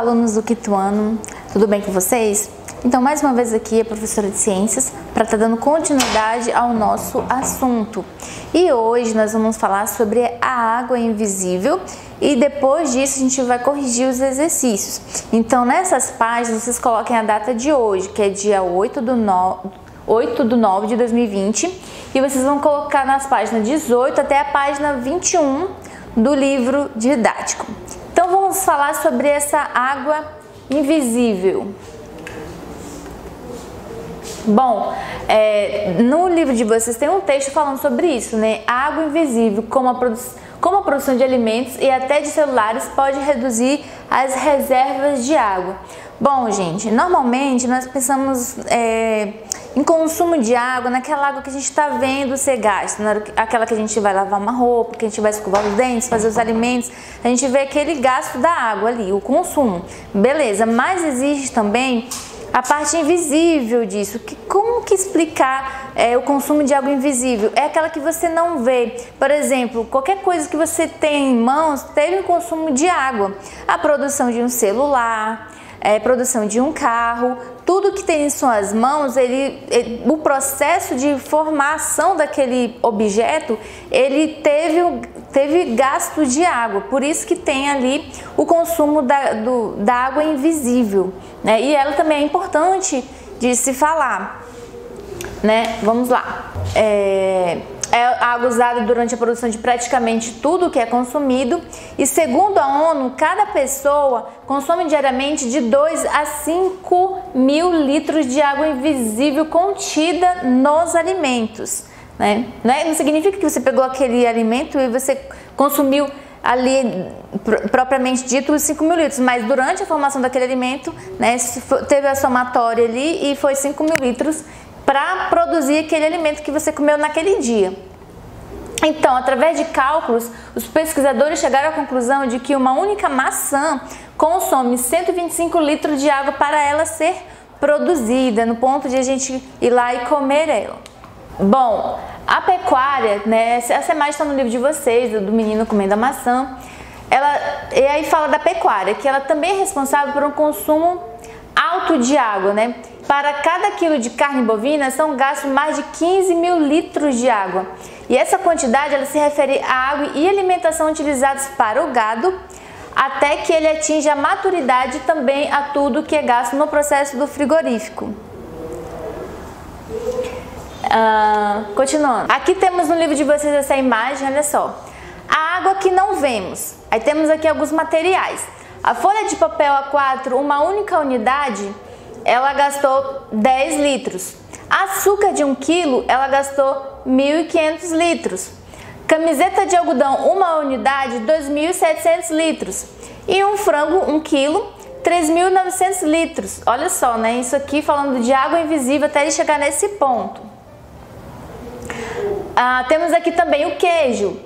Olá, alunos do quinto ano, tudo bem com vocês? Então, mais uma vez aqui a professora de Ciências para estar dando continuidade ao nosso assunto. E hoje nós vamos falar sobre a água invisível e depois disso a gente vai corrigir os exercícios. Então, nessas páginas vocês coloquem a data de hoje, que é dia 8/9 de 2020, e vocês vão colocar nas páginas 18 até a página 21 do livro didático. Então vamos falar sobre essa água invisível. Bom, no livro de vocês tem um texto falando sobre isso, né? A água invisível, como a produção de alimentos e até de celulares pode reduzir as reservas de água. Bom, gente, normalmente nós pensamos em consumo de água naquela água que a gente está vendo ser gasta, aquela que a gente vai lavar uma roupa, que a gente vai escovar os dentes, fazer os alimentos, a gente vê aquele gasto da água ali, o consumo. Beleza, mas existe também a parte invisível disso. Como que explicar o consumo de água invisível? É aquela que você não vê. Por exemplo, qualquer coisa que você tem em mãos teve um consumo de água. A produção de um celular, produção de um carro, tudo que tem em suas mãos, o processo de formação daquele objeto, ele teve gasto de água, por isso que tem ali o consumo da água invisível, né? E ela também é importante de se falar, né? Vamos lá. É água usada durante a produção de praticamente tudo que é consumido, e segundo a ONU, cada pessoa consome diariamente de 2 a 5 mil litros de água invisível contida nos alimentos, né? Não significa que você pegou aquele alimento e você consumiu ali, propriamente dito, os 5 mil litros, mas durante a formação daquele alimento, né, teve a somatória ali e foi 5 mil litros para produzir aquele alimento que você comeu naquele dia. Então, através de cálculos, os pesquisadores chegaram à conclusão de que uma única maçã consome 125 litros de água para ela ser produzida, no ponto de a gente ir lá e comer ela. Bom, a pecuária, né, essa imagem está no livro de vocês, do menino comendo a maçã, e aí fala da pecuária, que ela também é responsável por um consumo alto de água, né? Para cada quilo de carne bovina são gastos mais de 15 mil litros de água. E essa quantidade ela se refere à água e alimentação utilizados para o gado, até que ele atinja a maturidade, e também a tudo que é gasto no processo do frigorífico. Continuando. Aqui temos no livro de vocês essa imagem, olha só. A água que não vemos. Aí temos aqui alguns materiais. A folha de papel A4, uma única unidade, ela gastou 10 litros. Açúcar de 1 kg, ela gastou 1.500 litros. Camiseta de algodão, uma unidade, 2.700 litros. E um frango, 1 kg, 3.900 litros. Olha só, né? Isso aqui falando de água invisível até ele chegar nesse ponto. Temos aqui também o queijo.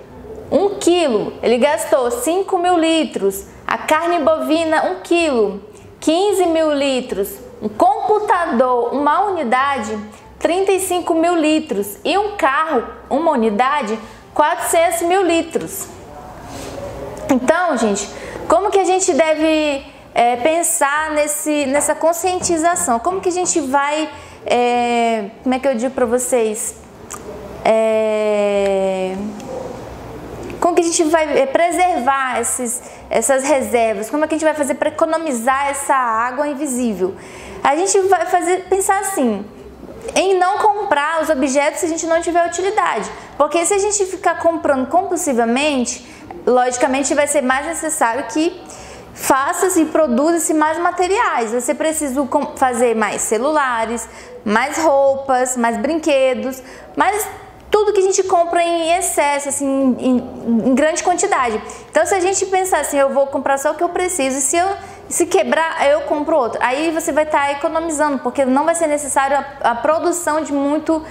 1 kg, ele gastou 5 mil litros. A carne bovina, 1 kg, 15 mil litros. Um computador, uma unidade, 35 mil litros. E um carro, uma unidade, 400 mil litros. Então, gente, como que a gente deve pensar nessa conscientização? Como que a gente vai, como é que eu digo para vocês? Como que a gente vai preservar essas reservas? Como é que a gente vai fazer para economizar essa água invisível? A gente vai pensar assim, em não comprar os objetos se a gente não tiver utilidade. Porque se a gente ficar comprando compulsivamente, logicamente vai ser mais necessário que faça-se e produza-se mais materiais. Você precisa fazer mais celulares, mais roupas, mais brinquedos, mais tudo que a gente compra em excesso, assim, em grande quantidade. Então, se a gente pensar assim, eu vou comprar só o que eu preciso, e se quebrar, eu compro outro. Aí você vai estar economizando, porque não vai ser necessário a produção de muitos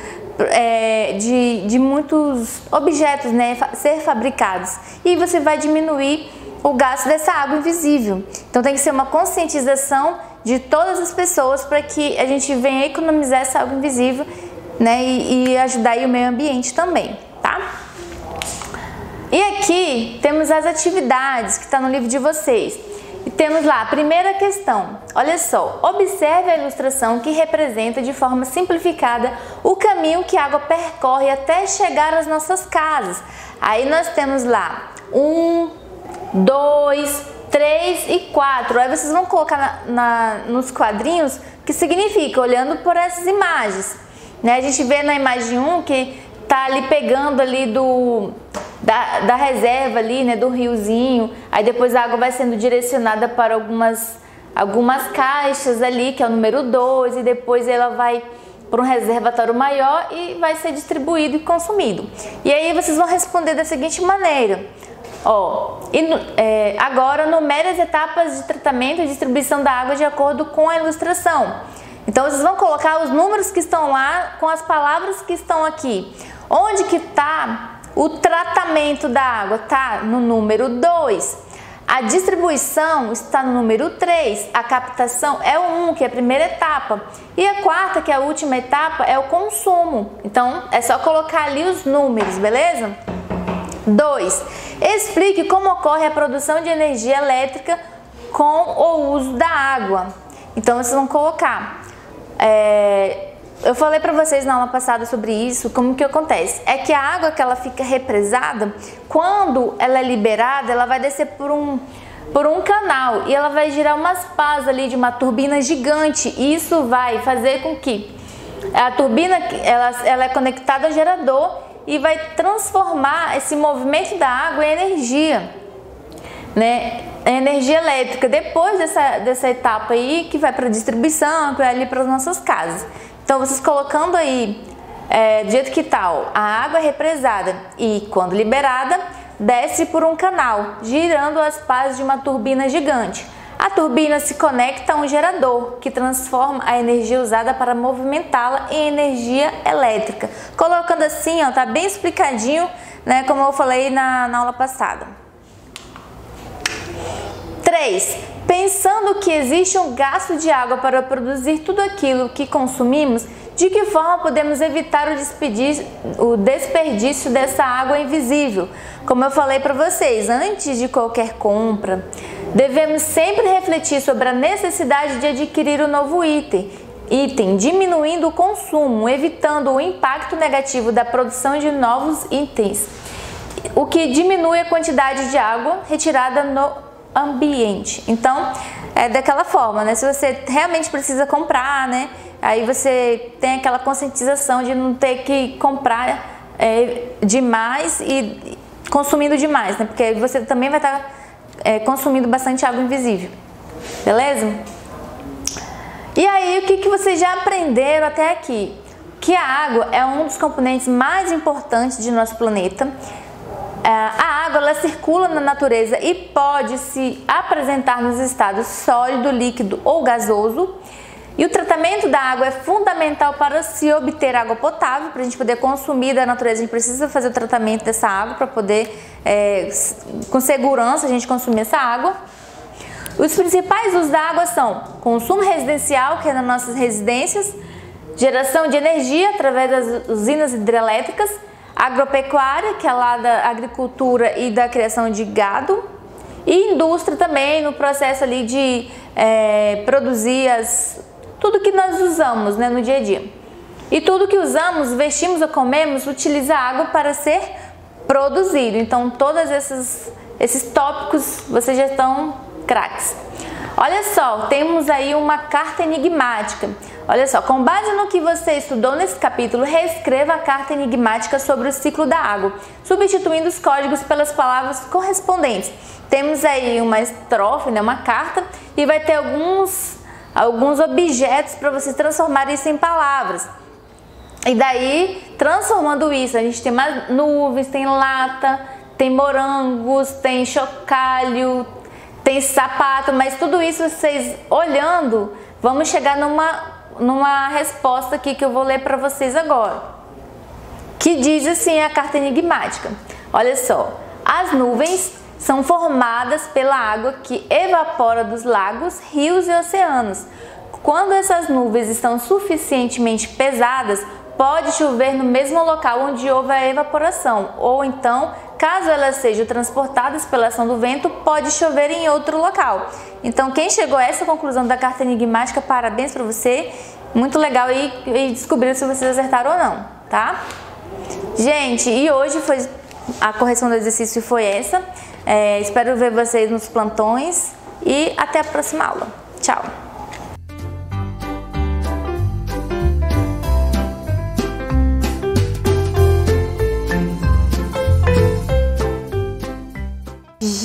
objetos, né, ser fabricados. E você vai diminuir o gasto dessa água invisível. Então, tem que ser uma conscientização de todas as pessoas para que a gente venha economizar essa água invisível, né, e ajudar aí o meio ambiente também, tá? E aqui temos as atividades que está no livro de vocês. E temos lá a primeira questão. Olha só, observe a ilustração que representa de forma simplificada o caminho que a água percorre até chegar às nossas casas. Aí nós temos lá 1, 2, 3 e 4. Aí vocês vão colocar nos quadrinhos o que significa, olhando por essas imagens. Né? A gente vê na imagem 1 que tá ali pegando ali da reserva ali, né, do riozinho, aí depois a água vai sendo direcionada para algumas caixas ali, que é o número 2, e depois ela vai para um reservatório maior e vai ser distribuído e consumido. E aí vocês vão responder da seguinte maneira: agora numere as etapas de tratamento e distribuição da água de acordo com a ilustração. Então vocês vão colocar os números que estão lá com as palavras que estão aqui. Onde que está o tratamento da água? Está no número 2. A distribuição está no número 3. A captação é o 1, que é a primeira etapa. E a quarta, que é a última etapa, é o consumo. Então, é só colocar ali os números, beleza? 2. Explique como ocorre a produção de energia elétrica com o uso da água. Então, vocês vão colocar... Eu falei para vocês na aula passada sobre isso, como que acontece? É que a água que ela fica represada, quando ela é liberada, ela vai descer por um canal e ela vai girar umas pás ali de uma turbina gigante. E isso vai fazer com que a turbina ela é conectada ao gerador e vai transformar esse movimento da água em energia, né? Energia elétrica. Depois dessa etapa aí, que vai para a distribuição, que vai ali para as nossas casas. Então, vocês colocando aí, do jeito que tal, a água é represada e, quando liberada, desce por um canal, girando as pás de uma turbina gigante. A turbina se conecta a um gerador, que transforma a energia usada para movimentá-la em energia elétrica. Colocando assim, ó, tá bem explicadinho, né, como eu falei na aula passada. 3. Pensando que existe um gasto de água para produzir tudo aquilo que consumimos, de que forma podemos evitar o desperdício dessa água invisível? Como eu falei para vocês, antes de qualquer compra, devemos sempre refletir sobre a necessidade de adquirir um novo item, diminuindo o consumo, evitando o impacto negativo da produção de novos itens, o que diminui a quantidade de água retirada no ambiente. Então, é daquela forma, né? Se você realmente precisa comprar, né? Aí você tem aquela conscientização de não ter que comprar demais e consumindo demais, né? Porque aí você também vai estar consumindo bastante água invisível. Beleza? E aí, o que vocês já aprenderam até aqui? Que a água é um dos componentes mais importantes de nosso planeta. A água ela circula na natureza e pode se apresentar nos estados sólido, líquido ou gasoso. E o tratamento da água é fundamental para se obter água potável, para a gente poder consumir da natureza. A gente precisa fazer o tratamento dessa água para poder, com segurança, a gente consumir essa água. Os principais usos da água são consumo residencial, que é nas nossas residências, geração de energia através das usinas hidrelétricas, agropecuária, que é lá da agricultura e da criação de gado, e indústria também, no processo ali de produzir tudo que nós usamos, né, no dia a dia. E tudo que usamos, vestimos ou comemos, utiliza água para ser produzido. Então, todos esses tópicos, vocês já estão craques. Olha só, temos aí uma carta enigmática. Olha só, com base no que você estudou nesse capítulo, reescreva a carta enigmática sobre o ciclo da água, substituindo os códigos pelas palavras correspondentes. Temos aí uma estrofe, né, uma carta, e vai ter alguns objetos para você transformar isso em palavras. E daí, transformando isso, a gente tem mais nuvens, tem lata, tem morangos, tem chocalho, tem sapato, mas tudo isso vocês olhando, vamos chegar numa resposta aqui que eu vou ler para vocês agora. Que diz assim a carta enigmática. Olha só, as nuvens são formadas pela água que evapora dos lagos, rios e oceanos. Quando essas nuvens estão suficientemente pesadas, pode chover no mesmo local onde houve a evaporação, ou então caso elas sejam transportadas pela ação do vento, pode chover em outro local. Então, quem chegou a essa conclusão da carta enigmática, parabéns para você. Muito legal e descobrir se vocês acertaram ou não, tá? Gente, e hoje foi a correção do exercício foi essa. Espero ver vocês nos plantões e até a próxima aula. Tchau!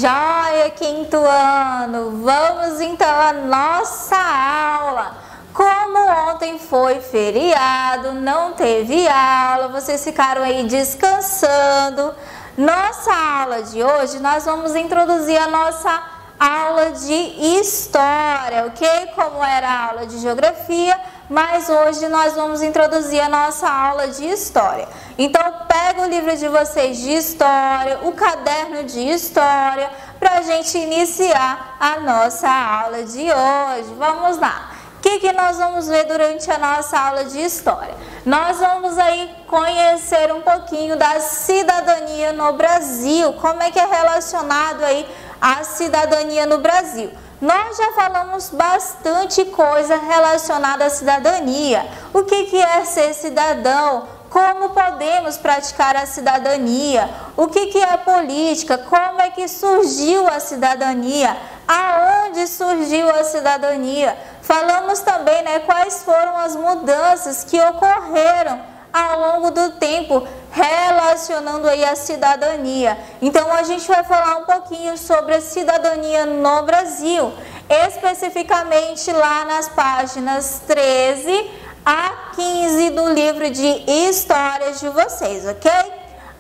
Joia, quinto ano! Vamos então à nossa aula. Como ontem foi feriado, não teve aula, vocês ficaram aí descansando. Nossa aula de hoje, nós vamos introduzir a nossa aula de história, ok? Como era a aula de geografia, mas hoje nós vamos introduzir a nossa aula de história. Então, pega o livro de vocês de história, o caderno de história, para a gente iniciar a nossa aula de hoje. Vamos lá! O que nós vamos ver durante a nossa aula de história? Nós vamos aí conhecer um pouquinho da cidadania no Brasil, como é que é relacionado aí a cidadania no Brasil. Nós já falamos bastante coisa relacionada à cidadania. O que é ser cidadão? Como podemos praticar a cidadania? O que é política? Como é que surgiu a cidadania? Aonde surgiu a cidadania? Falamos também, né, quais foram as mudanças que ocorreram ao longo do tempo relacionando aí a cidadania. Então a gente vai falar um pouquinho sobre a cidadania no Brasil, especificamente lá nas páginas 13 a 15 do livro de histórias de vocês, ok?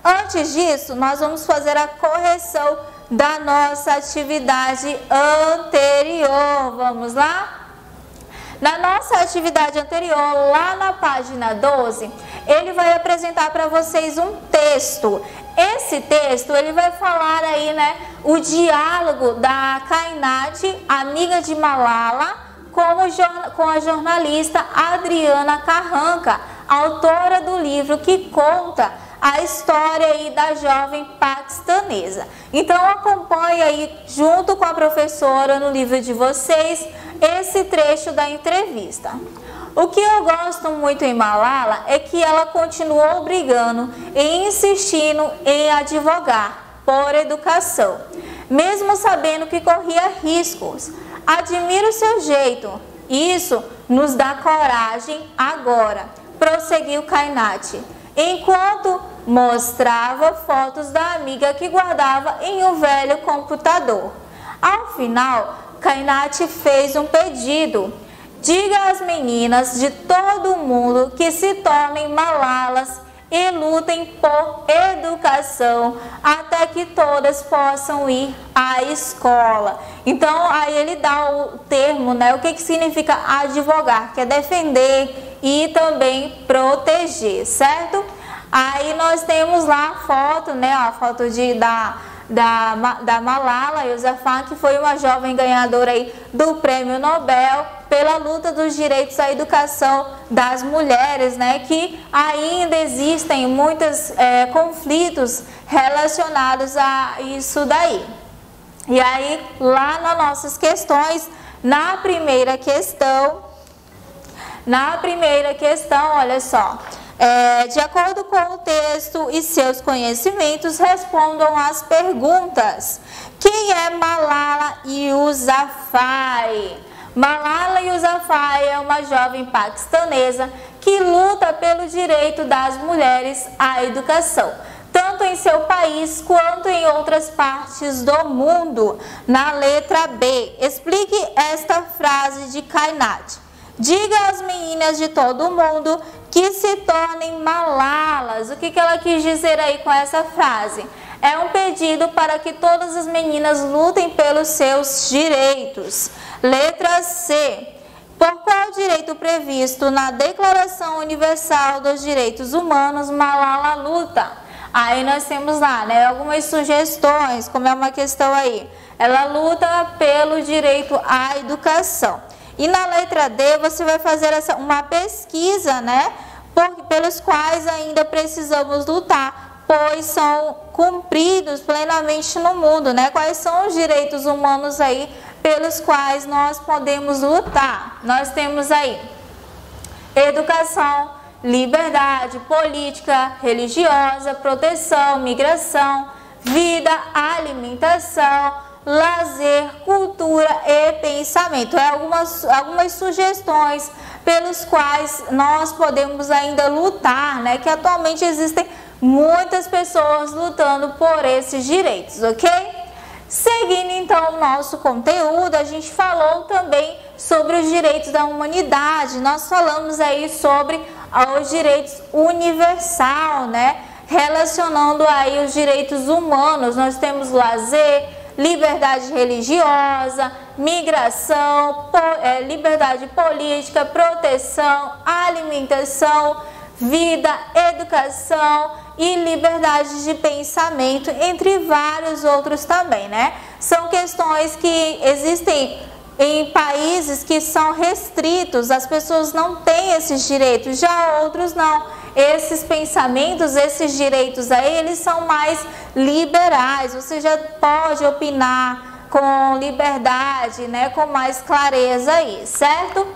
Antes disso, nós vamos fazer a correção da nossa atividade anterior. Vamos lá? Na nossa atividade anterior, lá na página 12, ele vai apresentar para vocês um texto. Esse texto, ele vai falar aí, né, o diálogo da Cainati, amiga de Malala, com a jornalista Adriana Carranca, autora do livro que conta a história aí da jovem paquistanesa. Então acompanhe aí junto com a professora no livro de vocês esse trecho da entrevista. O que eu gosto muito em Malala é que ela continuou brigando e insistindo em advogar por educação, mesmo sabendo que corria riscos. Admiro seu jeito, isso nos dá coragem agora, prosseguiu Cainati, enquanto mostrava fotos da amiga que guardava em um velho computador. Ao final, Cainati fez um pedido: diga às meninas de todo o mundo que se tornem Malalas e lutem por educação até que todas possam ir à escola. Então aí ele dá o termo, né? O que significa advogar, que é defender e também proteger, certo? Aí nós temos lá a foto, né? A foto da Malala Yousafzai, que foi uma jovem ganhadora aí do Prêmio Nobel pela luta dos direitos à educação das mulheres, né? Que ainda existem muitos conflitos relacionados a isso daí. E aí, lá nas nossas questões, na primeira questão, olha só. De acordo com o texto e seus conhecimentos, respondam às perguntas. Quem é Malala Yousafzai? Malala Yousafzai é uma jovem paquistanesa que luta pelo direito das mulheres à educação, tanto em seu país quanto em outras partes do mundo. Na letra B, explique esta frase de Cainati. Diga às meninas de todo o mundo que se tornem Malalas. O que ela quis dizer aí com essa frase? É um pedido para que todas as meninas lutem pelos seus direitos. Letra C. Por qual direito previsto na Declaração Universal dos Direitos Humanos Malala luta? Aí nós temos lá, né, algumas sugestões, como é uma questão aí. Ela luta pelo direito à educação. E na letra D você vai fazer uma pesquisa, né, pelos quais ainda precisamos lutar pois são cumpridos plenamente no mundo, né? Quais são os direitos humanos aí pelos quais nós podemos lutar? Nós temos aí educação, liberdade política, religiosa, proteção, migração, vida, alimentação, lazer, cultura e pensamento. Algumas sugestões pelos quais nós podemos ainda lutar, né? Que atualmente existem muitas pessoas lutando por esses direitos, ok? Seguindo então o nosso conteúdo, a gente falou também sobre os direitos da humanidade. Nós falamos aí sobre os direitos universal, né? Relacionando aí os direitos humanos. Nós temos lazer, liberdade religiosa, migração, liberdade política, proteção, alimentação, vida, educação e liberdade de pensamento, entre vários outros também, né? São questões que existem em países que são restritos, as pessoas não têm esses direitos, já outros não. Esses pensamentos, esses direitos aí, eles são mais liberais, você já pode opinar com liberdade, né, com mais clareza aí, certo?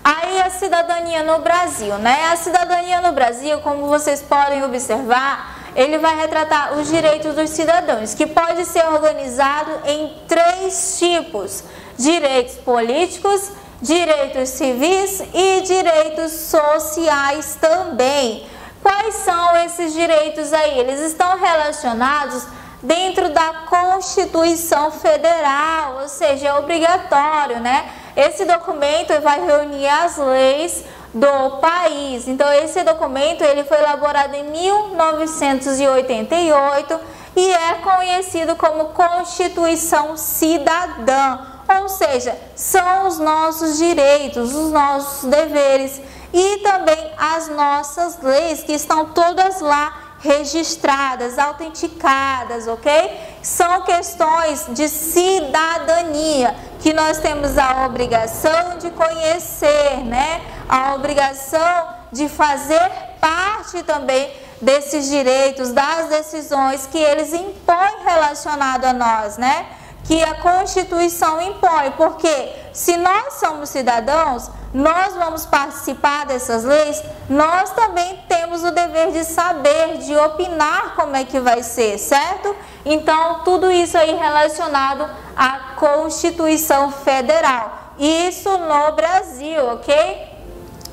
Aí a cidadania no Brasil, né? A cidadania no Brasil, como vocês podem observar, ele vai retratar os direitos dos cidadãos, que pode ser organizado em 3 tipos: direitos políticos, direitos civis e direitos sociais também. Quais são esses direitos aí? Eles estão relacionados dentro da Constituição Federal, ou seja, é obrigatório, né? Esse documento vai reunir as leis do país. Então, esse documento ele foi elaborado em 1988 e é conhecido como Constituição Cidadã. Ou seja, são os nossos direitos, os nossos deveres e também as nossas leis que estão todas lá registradas, autenticadas, ok? São questões de cidadania que nós temos a obrigação de conhecer, né? A obrigação de fazer parte também desses direitos, das decisões que eles impõem relacionado a nós, né? Que a Constituição impõe, porque se nós somos cidadãos, nós vamos participar dessas leis, nós também temos o dever de saber, de opinar como é que vai ser, certo? Então, tudo isso aí relacionado à Constituição Federal. Isso no Brasil, ok?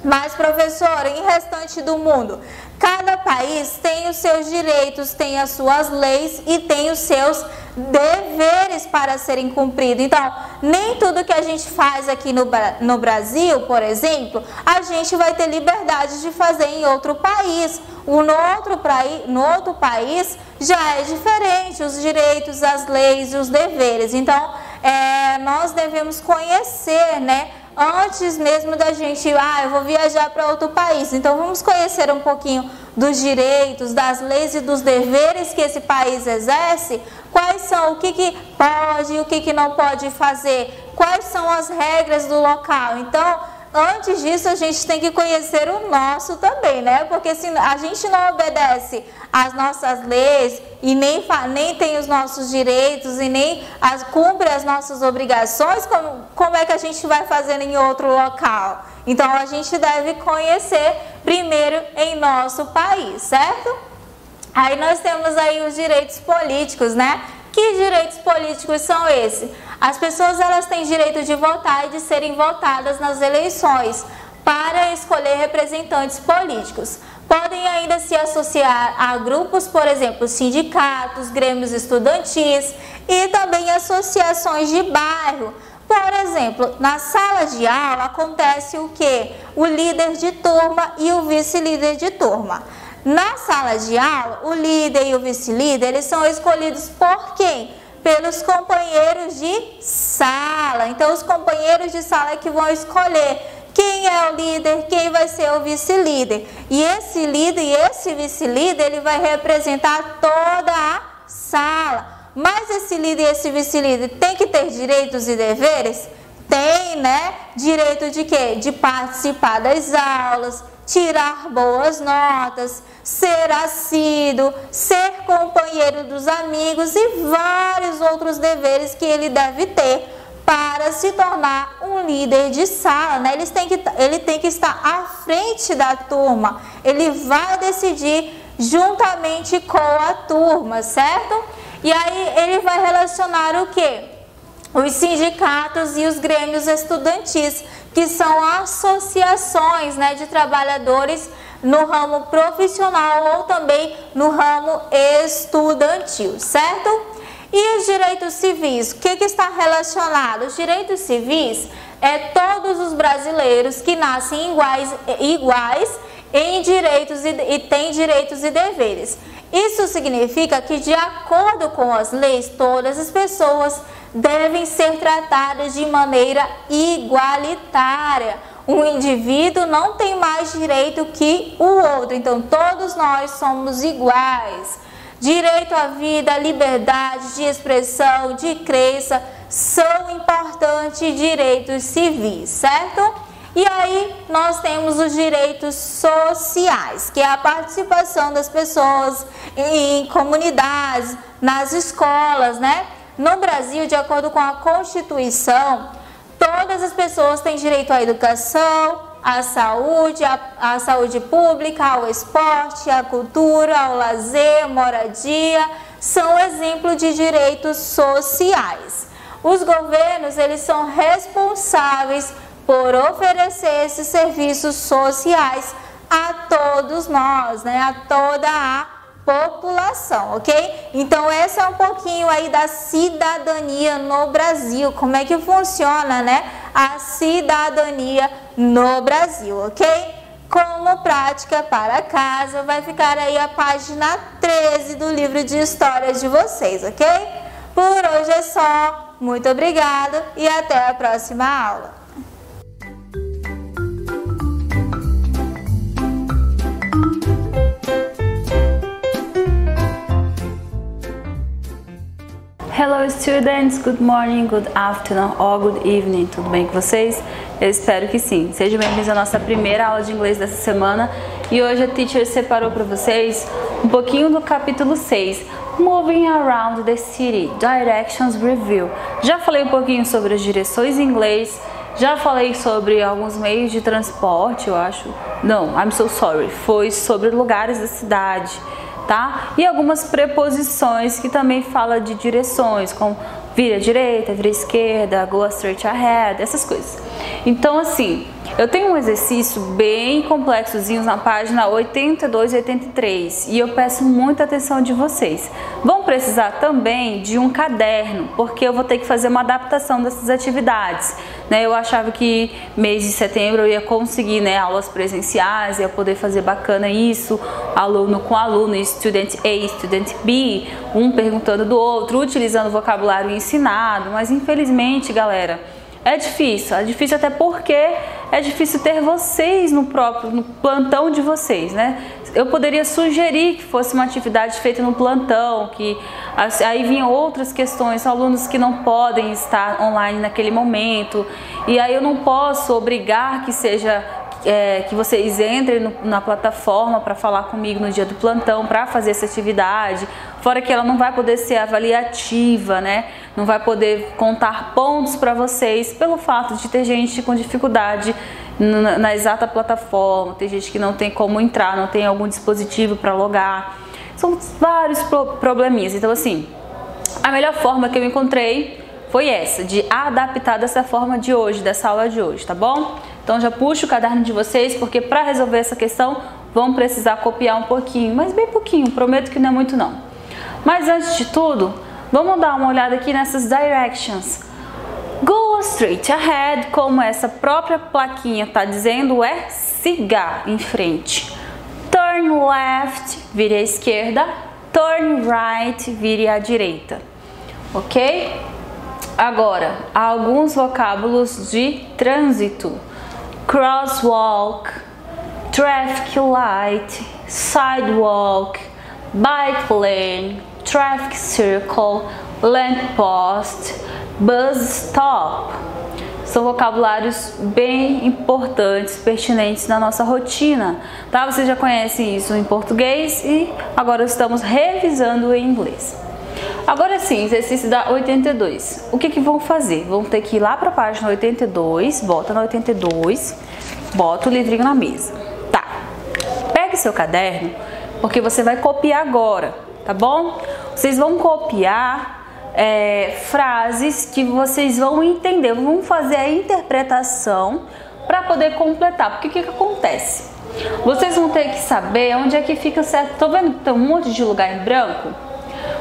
Mas, professora, em restante do mundo, cada país tem os seus direitos, tem as suas leis e tem os seus deveres para serem cumpridos. Então, nem tudo que a gente faz aqui no Brasil, por exemplo, a gente vai ter liberdade de fazer em outro país. No outro país já é diferente os direitos, as leis e os deveres. Então, nós devemos conhecer, né? Antes mesmo da gente, eu vou viajar para outro país, então vamos conhecer um pouquinho dos direitos, das leis e dos deveres que esse país exerce, quais são, o que pode e o que não pode fazer, quais são as regras do local. Então, antes disso, a gente tem que conhecer o nosso também, né? Porque se a gente não obedece às nossas leis e nem tem os nossos direitos e nem cumpre as nossas obrigações, como é que a gente vai fazer em outro local? Então, a gente deve conhecer primeiro em nosso país, certo? Aí nós temos aí os direitos políticos, né? Que direitos políticos são esses? As pessoas elas têm direito de votar e de serem votadas nas eleições para escolher representantes políticos. Podem ainda se associar a grupos, por exemplo, sindicatos, grêmios estudantis e também associações de bairro. Por exemplo, na sala de aula acontece o quê? O líder de turma e o vice-líder de turma. Na sala de aula, o líder e o vice-líder, eles são escolhidos por quem? Pelos companheiros de sala. Então, os companheiros de sala é que vão escolher quem é o líder, quem vai ser o vice-líder. E esse líder e esse vice-líder, ele vai representar toda a sala. Mas esse líder e esse vice-líder tem que ter direitos e deveres? Tem, né? Direito de quê? De participar das aulas, tirar boas notas, ser assíduo, ser companheiro dos amigos e vários outros deveres que ele deve ter para se tornar um líder de sala, né? Ele tem que estar à frente da turma, ele vai decidir juntamente com a turma, certo? E aí ele vai relacionar o quê? Os sindicatos e os grêmios estudantis, que são associações, né, de trabalhadores no ramo profissional ou também no ramo estudantil, certo? E os direitos civis, o que está relacionado? Os direitos civis é todos os brasileiros que nascem iguais em direitos e têm direitos e deveres. Isso significa que, de acordo com as leis, todas as pessoas devem ser tratadas de maneira igualitária. Um indivíduo não tem mais direito que o outro, então todos nós somos iguais. Direito à vida, liberdade de expressão, de crença, são importantes direitos civis, certo? E aí nós temos os direitos sociais, que é a participação das pessoas em comunidades, nas escolas, né? No Brasil, de acordo com a Constituição, todas as pessoas têm direito à educação, à saúde pública, ao esporte, à cultura, ao lazer, moradia, são exemplo de direitos sociais. Os governos, eles são responsáveis por oferecer esses serviços sociais a todos nós, né? A toda a população, ok? Então, esse é um pouquinho aí da cidadania no Brasil, como é que funciona, né? A cidadania no Brasil, ok? Como prática para casa, vai ficar aí a página 13 do livro de história de vocês, ok? Por hoje é só, muito obrigada e até a próxima aula. Hello students, good morning, good afternoon or good evening, tudo bem com vocês? Eu espero que sim. Sejam bem-vindos à nossa primeira aula de inglês dessa semana e hoje a teacher separou para vocês um pouquinho do capítulo 6, Moving Around the City, Directions Review. Já falei um pouquinho sobre as direções em inglês, já falei sobre alguns meios de transporte, eu acho. Não, I'm so sorry, foi sobre lugares da cidade. Tá? E algumas preposições que também fala de direções, como vira à direita, vira à esquerda, go straight ahead, essas coisas. Então, assim, eu tenho um exercício bem complexozinho na página 82 e 83 e eu peço muita atenção de vocês. Vão precisar também de um caderno, porque eu vou ter que fazer uma adaptação dessas atividades, né? Eu achava que mês de setembro eu ia conseguir, né, aulas presenciais, ia poder fazer bacana isso, aluno com aluno, student A, student B, um perguntando do outro, utilizando o vocabulário ensinado, mas infelizmente, galera, é difícil até porque é difícil ter vocês no plantão de vocês, né? Eu poderia sugerir que fosse uma atividade feita no plantão, que aí vinham outras questões, alunos que não podem estar online naquele momento, e aí eu não posso obrigar que seja que vocês entrem na plataforma para falar comigo no dia do plantão para fazer essa atividade, fora que ela não vai poder ser avaliativa, né? Não vai poder contar pontos para vocês pelo fato de ter gente com dificuldade na exata plataforma, tem gente que não tem como entrar, não tem algum dispositivo para logar, são vários probleminhas. Então, assim, a melhor forma que eu encontrei foi essa, de adaptar dessa forma de hoje, dessa aula de hoje, tá bom? Então já puxo o caderno de vocês, porque para resolver essa questão vão precisar copiar um pouquinho, mas bem pouquinho, prometo que não é muito não. Mas antes de tudo, vamos dar uma olhada aqui nessas directions. Go straight ahead, como essa própria plaquinha está dizendo, é siga em frente. Turn left, vire à esquerda. Turn right, vire à direita. Ok? Agora, alguns vocábulos de trânsito. Crosswalk, traffic light, sidewalk, bike lane, traffic circle, lamp post, bus stop. são vocabulários bem importantes, pertinentes na nossa rotina, tá? Vocês já conhecem isso em português e agora estamos revisando em inglês. Agora sim, exercício da 82. O que vão fazer? Vão ter que ir lá para a página 82, volta na 82, bota o livrinho na mesa. Tá, pegue seu caderno, porque você vai copiar agora, tá bom? Vocês vão copiar frases que vocês vão entender, vão fazer a interpretação para poder completar. Porque o que acontece? Vocês vão ter que saber onde é que fica certo. Tô vendo que tem um monte de lugar em branco?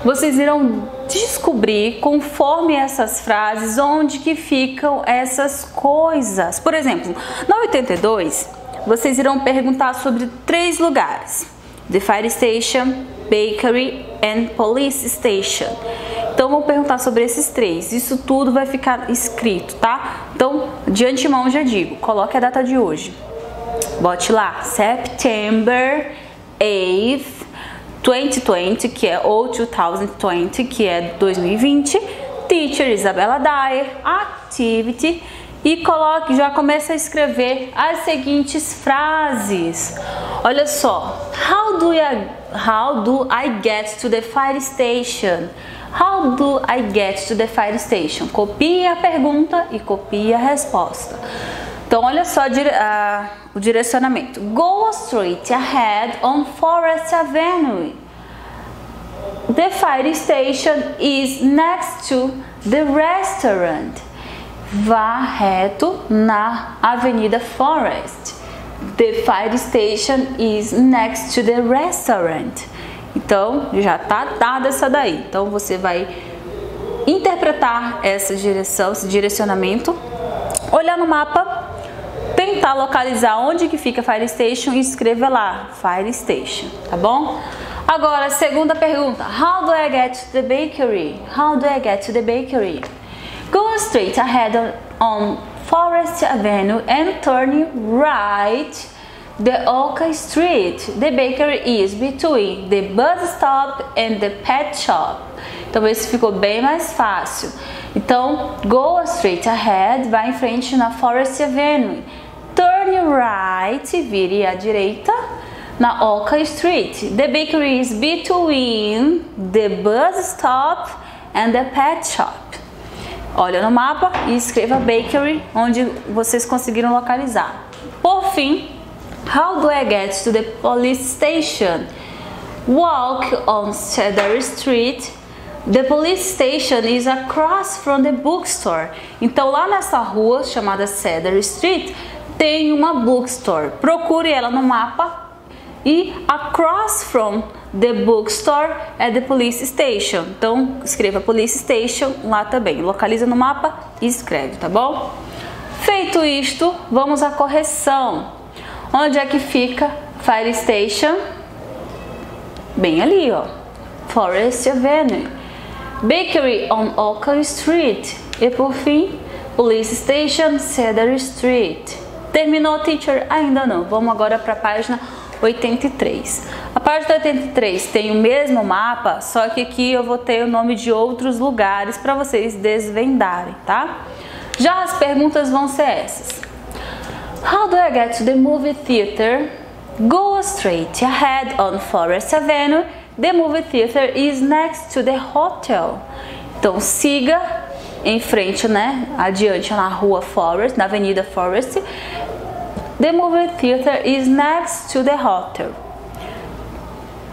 Vocês irão descobrir, conforme essas frases, onde que ficam essas coisas. Por exemplo, na 82, vocês irão perguntar sobre 3 lugares: The Fire Station, Bakery and Police Station. Então, vou perguntar sobre esses 3. Isso tudo vai ficar escrito, tá? Então, de antemão já digo, coloque a data de hoje. Bote lá, September 8th, 2020, que é ou 2020, que é 2020. Teacher Isabela Dyer, Activity. E coloque, já começa a escrever as seguintes frases. Olha só. How do I get to the fire station? How do I get to the fire station? Copie a pergunta e copie a resposta. Então, olha só o direcionamento. Go straight ahead on Forest Avenue. The fire station is next to the restaurant. Vá reto na Avenida Forest. The fire station is next to the restaurant. Então, já tá dada essa daí. Então, você vai interpretar essa direção, esse direcionamento, olhar no mapa, tentar localizar onde que fica Fire Station e escreva lá, Fire Station, tá bom? Agora, segunda pergunta. How do I get to the bakery? How do I get to the bakery? Go straight ahead on Forest Avenue and turn right the Oak Street. The bakery is between the bus stop and the pet shop. Então, esse ficou bem mais fácil. Então, go straight ahead, vai em frente na Forest Avenue. Turn right, vire à direita na Oak Street. The bakery is between the bus stop and the pet shop. Olha no mapa e escreva bakery onde vocês conseguiram localizar. Por fim, how do I get to the police station? Walk on Cedar Street. The police station is across from the bookstore. Então, lá nessa rua chamada Cedar Street tem uma bookstore. Procure ela no mapa e across from the bookstore é the police station. Então, escreva police station lá também. Localiza no mapa e escreve, tá bom? Feito isto, vamos à correção. Onde é que fica Fire Station? Bem ali, ó. Forest Avenue. Bakery on Oak Street. E por fim, Police Station, Cedar Street. Terminou, teacher? Ainda não. Vamos agora para a página 83. A página 83 tem o mesmo mapa, só que aqui eu vou ter o nome de outros lugares para vocês desvendarem, tá? Já as perguntas vão ser essas. How do I get to the movie theater? Go straight ahead on Forest Avenue. The movie theater is next to the hotel. Então, siga em frente, né? Adiante na rua Forest, na Avenida Forest. The movie theater is next to the hotel.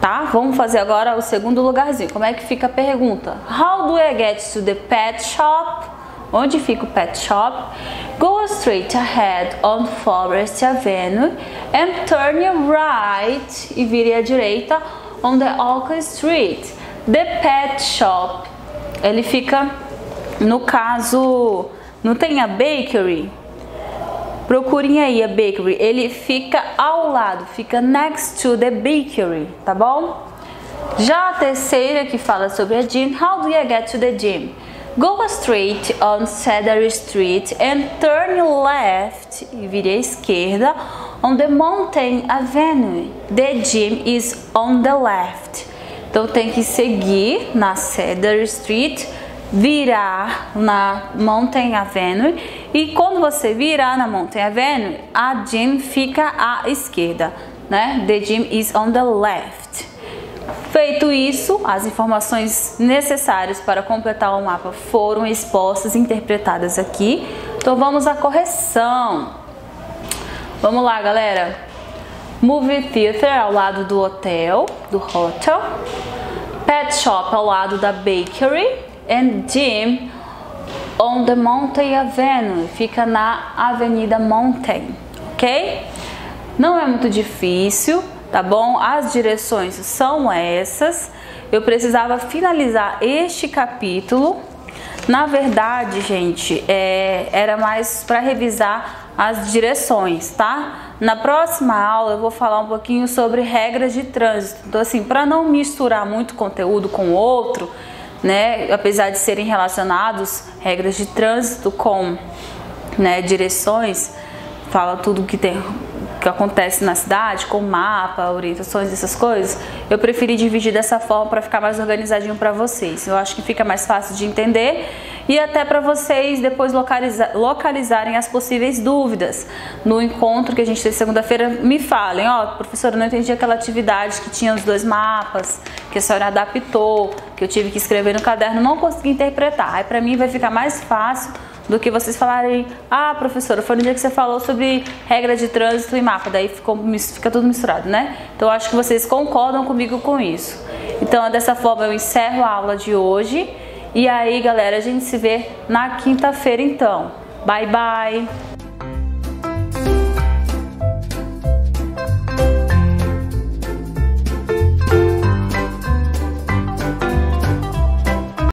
Tá? Vamos fazer agora o segundo lugarzinho. Como é que fica a pergunta? How do I get to the pet shop? Onde fica o pet shop? Go straight ahead on Forest Avenue and turn right e vire à direita on the Oak Street. The pet shop, ele fica, no caso, não tem a bakery? Procurem aí a bakery, ele fica ao lado, fica next to the bakery, tá bom? Já a terceira que fala sobre a gym, how do you get to the gym? Go straight on Cedar Street and turn left, e vire à esquerda, on the Mountain Avenue. The gym is on the left. Então tem que seguir na Cedar Street, virar na Mountain Avenue E quando você virar na Mountain Avenue, a gym fica à esquerda, né? The gym is on the left. Feito isso, as informações necessárias para completar o mapa foram expostas e interpretadas aqui. Então vamos à correção. Vamos lá, galera. Movie Theater ao lado do hotel, do hotel. Pet Shop ao lado da bakery. And Gym on the Mountain Avenue. Fica na Avenida Mountain, ok? Não é muito difícil, tá bom? As direções são essas. Eu precisava finalizar este capítulo. Na verdade, gente, era mais para revisar as direções, tá? Na próxima aula eu vou falar um pouquinho sobre regras de trânsito. Então, assim, para não misturar muito conteúdo com o outro, né? Apesar de serem relacionados, regras de trânsito com, né, direções, fala tudo que acontece na cidade, com mapa, orientações, essas coisas. Eu preferi dividir dessa forma para ficar mais organizadinho para vocês. Eu acho que fica mais fácil de entender e até para vocês depois localizarem as possíveis dúvidas. No encontro que a gente tem segunda-feira, me falem, ó, professora, eu não entendi aquela atividade que tinha os 2 mapas, que a senhora adaptou, que eu tive que escrever no caderno, não consegui interpretar. Aí para mim vai ficar mais fácil do que vocês falarem, ah, professora, foi no dia que você falou sobre regra de trânsito e mapa, daí fica tudo misturado, né? Então acho que vocês concordam comigo com isso. Então dessa forma eu encerro a aula de hoje e aí, galera, a gente se vê na quinta-feira então. Bye, bye!